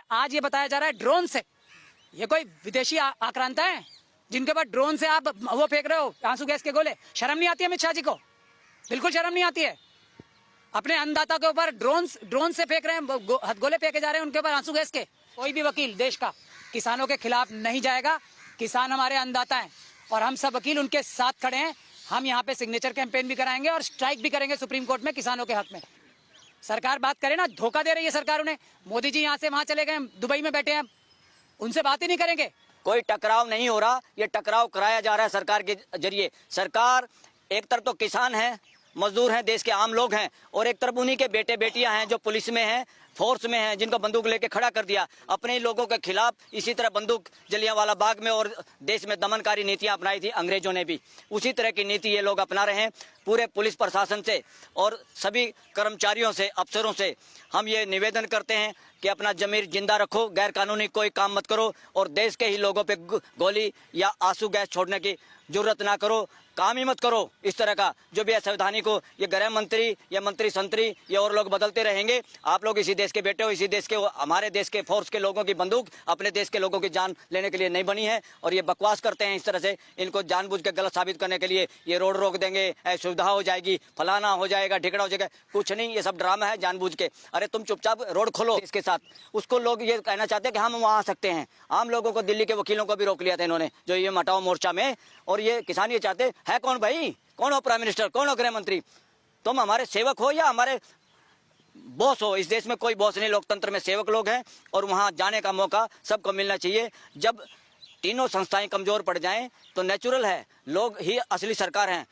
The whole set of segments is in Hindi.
आज ये बताया जा रहा है ड्रोन से। ये कोई विदेशी आक्रांता है जिनके पास ड्रोन से आप वो फेंक रहे हो आंसू गैस के गोले? शर्म नहीं आती है अमित शाह जी को? बिल्कुल शर्म नहीं आती है। अपने अन्नदाता के ऊपर ड्रोन से फेंक रहे हैं, हथगोले फेंके जा रहे हैं उनके ऊपर आंसू गैस के। कोई भी वकील देश का किसानों के खिलाफ नहीं जाएगा। किसान हमारे अन्नदाता हैं और हम सब वकील उनके साथ खड़े हैं। हम यहाँ पे सिग्नेचर कैंपेन भी कराएंगे और स्ट्राइक भी करेंगे सुप्रीम कोर्ट में किसानों के हक में। सरकार बात करे ना, धोखा दे रही है सरकार उन्हें। मोदी जी यहाँ से वहां चले गए, दुबई में बैठे हैं, उनसे बात ही नहीं करेंगे। कोई टकराव नहीं हो रहा, ये टकराव कराया जा रहा है सरकार के जरिए। सरकार एक तरफ तो किसान है, मजदूर हैं, देश के आम लोग हैं, और एक तरफ उन्हीं के बेटे बेटियां हैं जो पुलिस में हैं, फोर्स में हैं, जिनको बंदूक लेके खड़ा कर दिया अपने लोगों के खिलाफ। इसी तरह बंदूक जलियांवाला बाग में और देश में दमनकारी नीतियां अपनाई थी अंग्रेजों ने भी, उसी तरह की नीति ये लोग अपना रहे हैं। पूरे पुलिस प्रशासन से और सभी कर्मचारियों से, अफसरों से हम ये निवेदन करते हैं कि अपना जमीर जिंदा रखो, गैर कानूनी कोई काम मत करो और देश के ही लोगों पे गोली या आंसू गैस छोड़ने की जरूरत ना करो, काम ही मत करो इस तरह का। जो भी असंवैधानिक हो, ये गृह मंत्री या मंत्री संतरी ये और लोग बदलते रहेंगे। आप लोग इसी देश के बेटे हो, इसी देश के, हमारे देश के फोर्स के लोगों की बंदूक अपने देश के लोगों की जान लेने के लिए नहीं बनी है। और ये बकवास करते हैं इस तरह से, इनको जानबूझ के गलत साबित करने के लिए ये रोड रोक देंगे, सुविधा हो जाएगी, फलाना हो जाएगा, ढिकड़ा हो जाएगा। कुछ नहीं, ये सब ड्रामा है जानबूझ के। अरे तुम चुपचाप रोड खोलो इसके साथ। उसको लोग ये कहना चाहते हैं कि हम वहाँ आ सकते हैं। आम लोगों को, दिल्ली के वकीलों को भी रोक लिया था इन्होंने, जो ये हटाओ मोर्चा में। और ये किसान ये चाहते हैं कौन भाई? कौन हो प्राइम मिनिस्टर? कौन हो गृह मंत्री? तुम हमारे सेवक हो या हमारे बॉस हो? इस देश में कोई बॉस नहीं, लोकतंत्र में सेवक लोग हैं और वहां जाने का मौका सबको मिलना चाहिए। जब तीनों संस्थाएं कमजोर पड़ जाएं तो नेचुरल है, लोग ही असली सरकार हैं।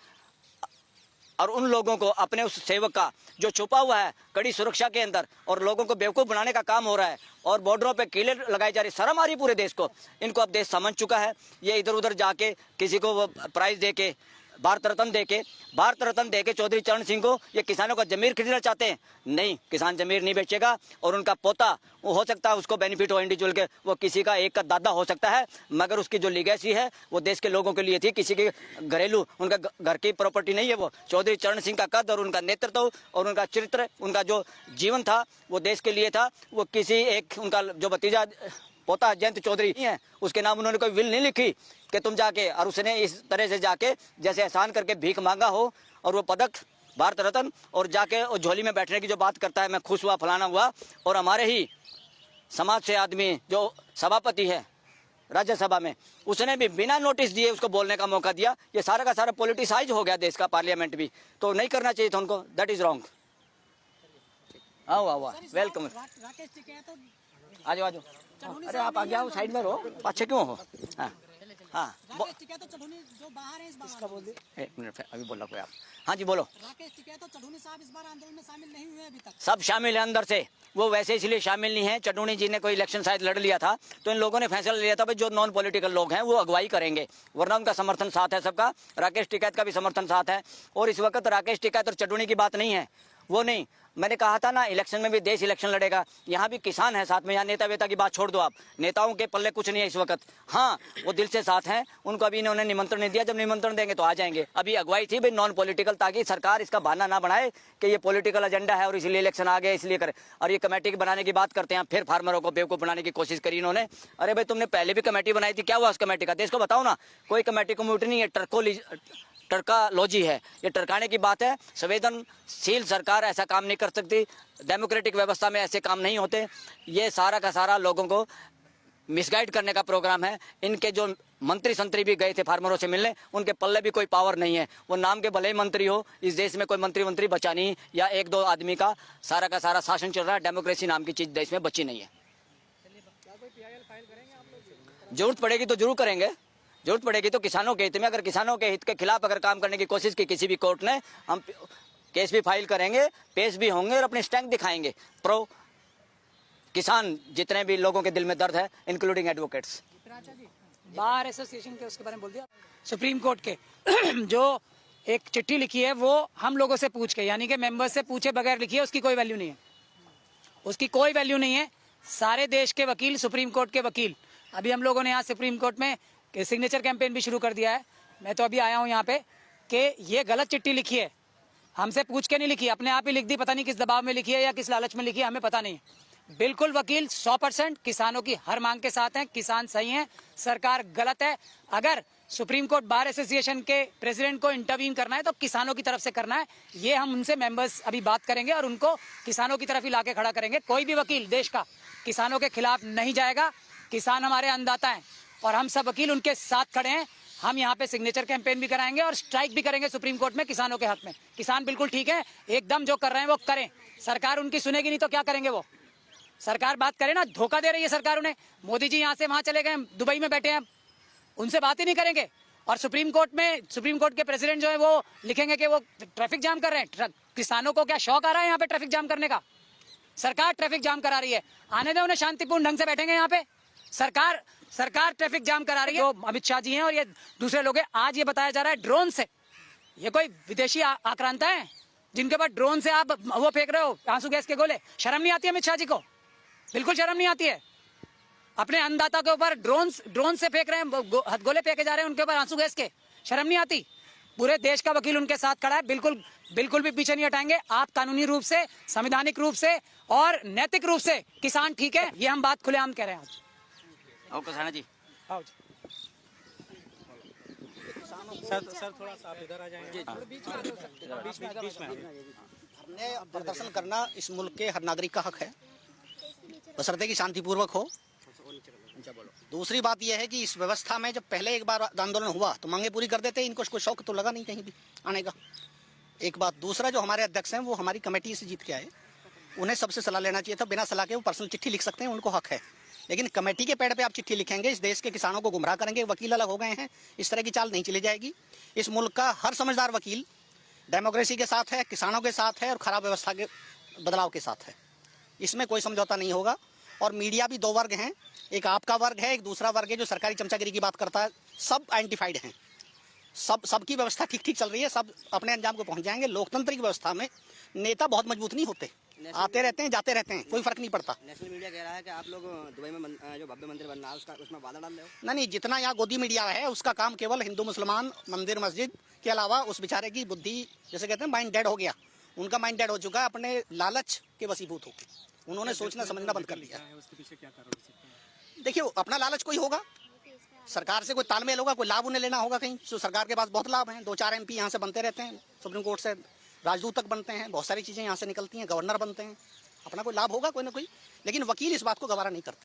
और उन लोगों को, अपने उस सेवक का जो छुपा हुआ है कड़ी सुरक्षा के अंदर और लोगों को बेवकूफ़ बनाने का काम हो रहा है और बॉर्डरों पे कीलें लगाई जा रही, शर्म आ रही पूरे देश को। इनको अब देश समझ चुका है। ये इधर उधर जाके किसी को प्राइज दे के, भारत रत्न दे के चौधरी चरण सिंह को ये किसानों का जमीर खरीदना चाहते हैं। नहीं, किसान जमीर नहीं बेचेगा। और उनका पोता, वो हो सकता है उसको बेनिफिट हो इंडिविजुअल के, वो किसी का एक का दादा हो सकता है, मगर उसकी जो लीगेसी है वो देश के लोगों के लिए थी, किसी के घरेलू, उनका घर की प्रॉपर्टी नहीं है। वो चौधरी चरण सिंह का कद और उनका नेतृत्व और उनका चरित्र, उनका जो जीवन था वो देश के लिए था। वो किसी एक, उनका जो भतीजा पोता जयंत चौधरी है, उसके नाम उन्होंने कोई विल नहीं लिखी कि तुम जाके, और उसने इस तरह से जाके जैसे एहसान करके भीख मांगा हो और वो पदक, भारत रत्न, और जाके और झोली में बैठने की जो बात करता है, मैं खुश हुआ, फलाना हुआ। और हमारे ही समाज से आदमी जो सभापति है राज्यसभा में, उसने भी बिना नोटिस दिए उसको बोलने का मौका दिया। ये सारा का सारा पॉलिटिसाइज हो गया देश का पार्लियामेंट भी, तो नहीं करना चाहिए था उनको। That is wrong. आओ आओ, वेलकम। आ जाओ। अरे आप आगे आओ, साइड में रहो, पाछे क्यों हो? हाँ हाँ, जो बाहर है इसका बोल दिए। एक मिनट अभी बोला कोई आप। हाँ जी बोलो। राकेश टिकैत और चढ़ूनी साहब इस बार आंदोलन में शामिल नहीं हुए अभी तक। सब शामिल है अंदर से, वो वैसे इसलिए शामिल नहीं है। चढ़ूनी जी ने कोई इलेक्शन शायद लड़ लिया था, तो इन लोगों ने फैसला लिया था भाई जो नॉन पॉलिटिकल लोग हैं वो अगुवाई करेंगे, वरना उनका समर्थन साथ है सबका। राकेश टिकैत का भी समर्थन साथ है। और इस वक्त राकेश टिकैत और चढ़ूनी की बात नहीं है, वो नहीं। मैंने कहा था ना, इलेक्शन में भी देश इलेक्शन लड़ेगा, यहाँ भी किसान है साथ में। यहाँ नेता वेता की बात छोड़ दो आप, नेताओं के पल्ले कुछ नहीं है इस वक्त। हाँ, वो दिल से साथ हैं, उनको अभी इन्होंने निमंत्रण नहीं दिया, जब निमंत्रण देंगे तो आ जाएंगे। अभी अगुवाई थी भाई नॉन पॉलिटिकल, ताकि सरकार इसका बहाना ना बनाए कि ये पॉलिटिकल एजेंडा है और इसलिए इलेक्शन आ गया इसलिए करे। और ये कमेटी बनाने की बात करते हैं, फिर फार्मरों को बेवकूफ़ बनाने की कोशिश करी इन्होंने। अरे भाई तुमने पहले भी कमेटी बनाई थी, क्या हुआ उस कमेटी का? देश को बताओ ना। कोई कमेटी कमेटी नहीं है, टरकालॉजी है, ये टरकाने की बात है। संवेदनशील सरकार ऐसा काम नहीं कर सकती, डेमोक्रेटिक व्यवस्था में ऐसे काम नहीं होते। ये सारा का सारा लोगों को मिसगाइड करने का प्रोग्राम है। इनके जो मंत्री संतरी भी गए थे फार्मरों से मिलने, उनके पल्ले भी कोई पावर नहीं है। वो नाम के भले ही मंत्री हो, इस देश में कोई मंत्री बचा नहीं, या एक दो आदमी का सारा शासन चल रहा है। डेमोक्रेसी नाम की चीज़ देश में बची नहीं है। जरूरत पड़ेगी तो जरूर करेंगे, जरूरत पड़ेगी तो किसानों के हित में। अगर किसानों के हित के खिलाफ अगर काम करने की कोशिश की किसी भी कोर्ट ने, हम केस भी फाइल करेंगे, पेश भी होंगे और अपने स्टैंक दिखाएंगे। प्रो किसान जितने भी लोगों के दिल में दर्द है, इंक्लूडिंग एडवोकेट्स। बार एसोसिएशन के उसके बारे में बोल दिया। सुप्रीम कोर्ट के जो एक चिट्ठी लिखी है वो हम लोगों से पूछ के, यानी कि मेंबर्स से पूछे बगैर लिखी है, उसकी कोई वैल्यू नहीं है, उसकी कोई वैल्यू नहीं है। सारे देश के वकील, सुप्रीम कोर्ट के वकील, अभी हम लोगों ने यहाँ सुप्रीम कोर्ट में सिग्नेचर कैंपेन भी शुरू कर दिया है। मैं तो अभी आया हूँ यहाँ पे कि ये गलत चिट्ठी लिखी है, हमसे पूछ के नहीं लिखी, अपने आप ही लिख दी। पता नहीं किस दबाव में लिखी है या किस लालच में लिखी है, हमें पता नहीं। बिल्कुल वकील 100% किसानों की हर मांग के साथ हैं। किसान सही हैं, सरकार गलत है। अगर सुप्रीम कोर्ट बार एसोसिएशन के प्रेसिडेंट को इंटरवीन करना है तो किसानों की तरफ से करना है। ये हम उनसे मेंबर्स अभी बात करेंगे और उनको किसानों की तरफ ही लाके खड़ा करेंगे। कोई भी वकील देश का किसानों के खिलाफ नहीं जाएगा। किसान हमारे अन्नदाता हैं और हम सब वकील उनके साथ खड़े हैं। हम यहाँ पे सिग्नेचर कैंपेन भी कराएंगे और स्ट्राइक भी करेंगे सुप्रीम कोर्ट में किसानों के हक में। किसान बिल्कुल ठीक है, एकदम जो कर रहे हैं वो करें। सरकार उनकी सुनेगी नहीं तो क्या करेंगे वो? सरकार बात करे ना, धोखा दे रही है सरकार उन्हें। मोदी जी यहाँ से वहां चले गए, दुबई में बैठे हैं, उनसे बात ही नहीं करेंगे। और सुप्रीम कोर्ट के प्रेसिडेंट जो है वो लिखेंगे कि वो ट्रैफिक जाम कर रहे हैं। किसानों को क्या शौक आ रहा है यहाँ पे ट्रैफिक जाम करने का? सरकार ट्रैफिक जाम करा रही है, आने दे उन्हें, शांतिपूर्ण ढंग से बैठेंगे यहाँ पे। सरकार ट्रैफिक जाम करा रही है। जो अमित शाह जी हैं और ये दूसरे लोग हैं, आज ये बताया जा रहा है ड्रोन से, ये कोई विदेशी आक्रांता है जिनके ऊपर ड्रोन से आप वो फेंक रहे हो आंसू गैस के गोले। शर्म नहीं आती है अमित शाह जी को? बिल्कुल शर्म नहीं आती है। अपने अन्नदाता के ऊपर ड्रोन से फेंक रहे हैं, गोले फेंके जा रहे हैं उनके ऊपर आंसू गैस के। शर्म नहीं आती? पूरे देश का वकील उनके साथ खड़ा है, बिल्कुल भी पीछे नहीं हटाएंगे। आप कानूनी रूप से, संवैधानिक रूप से और नैतिक रूप से किसान ठीक है, ये हम बात खुलेआम कह रहे हैं आज। ओके साना जी। आओ जी। सर थोड़ा सा आप इधर आ जाएंगे। बीच में हमने प्रदर्शन करना इस मुल्क के हर नागरिक का हक है, बशर्ते कि शांतिपूर्वक हो। दूसरी बात यह है कि इस व्यवस्था में जब पहले एक बार आंदोलन हुआ तो मांगे पूरी कर देते, इनको कोई शौक तो लगा नहीं कहीं भी आने का। एक बात। दूसरा, जो हमारे अध्यक्ष हैं वो हमारी कमेटी से जीत के आए, उन्हें सबसे सलाह लेना चाहिए था। बिना सलाह के वो पर्सनल चिट्ठी लिख सकते हैं, उनको हक है, लेकिन कमेटी के पैड पे आप चिट्ठी लिखेंगे, इस देश के किसानों को गुमराह करेंगे। वकील अलग हो गए हैं, इस तरह की चाल नहीं चली जाएगी। इस मुल्क का हर समझदार वकील डेमोक्रेसी के साथ है, किसानों के साथ है और खराब व्यवस्था के बदलाव के साथ है। इसमें कोई समझौता नहीं होगा। और मीडिया भी दो वर्ग हैं, एक आपका वर्ग है, एक दूसरा वर्ग है जो सरकारी चमचागिरी की बात करता है। सब आइडेंटिफाइड हैं, सबकी व्यवस्था ठीक चल रही है, सब अपने अंजाम को पहुंच जाएंगे। लोकतंत्र की व्यवस्था में नेता बहुत मजबूत नहीं होते, आते रहते हैं जाते रहते हैं, कोई फर्क नहीं पड़ता। नेशनल मीडिया कह रहा है कि आप लोग दुबई में जो भव्य मंदिर बन रहा है उसमें बाधा डाल रहे हो। नहीं, जितना यहाँ गोदी मीडिया है उसका काम केवल हिंदू मुसलमान मंदिर मस्जिद के अलावा उस बेचारे की बुद्धि, जैसे कहते हैं, माइंड डेड हो गया। उनका माइंड डेड हो चुका है, अपने लालच के वसीभूत होकर उन्होंने सोचना समझना बंद कर लिया। उसके पीछे क्या कारण हो सकता है? देखिए, अपना लालच कोई होगा, सरकार से कोई तालमेल होगा, कोई लाभ उन्हें लेना होगा कहीं। तो सरकार के पास बहुत लाभ हैं, 2-4 MP यहाँ से बनते रहते हैं, सुप्रीम कोर्ट से राजदूत तक बनते हैं, बहुत सारी चीज़ें यहाँ से निकलती हैं, गवर्नर बनते हैं। अपना कोई लाभ होगा कोई ना कोई, लेकिन वकील इस बात को गवारा नहीं करते।